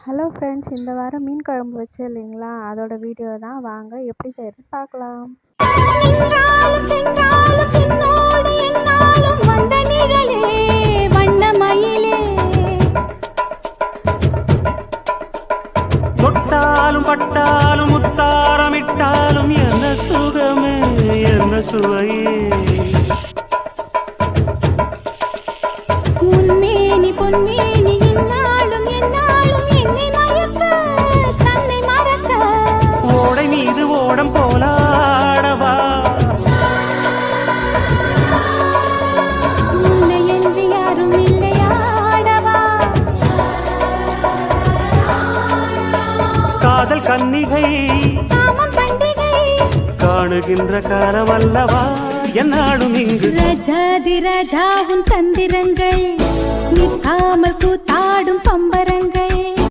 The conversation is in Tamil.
ஹலோ ஃப்ரெண்ட்ஸ், இந்த வாரம் மீன் குழம்பு வச்சேன் இல்லைங்களா, அதோட வீடியோ தான். வாங்க எப்படி செய்யறது பார்க்கலாம். நின்றாலும் சென்றாலும் பின்னோடு என்னாலும் வந்த நிழலே வண்ணமயிலே, தொட்டாலும் பட்டாலும் முத்தாரமிட்டாலும் என்ன சுகமே என்ன சுவையே, உன்மேனி பொன்மேனி என்னாலும் என்னாலும் என்னை மயக்க தன்னை மறக்க, ஓடை மீது ஓடம் போலாடவா, உன்னை என்று யாரும் இல்லையாடவா, காதல் கன்னிகை காமம் பண்டிகை காணுகின்ற காலமல்லவா என்னாலும் இங்கு. ரஜாதி ராஜாவும் தந்திரங்கள் நிற்காமல் கூத்தாடும் பம்பரங்கள்,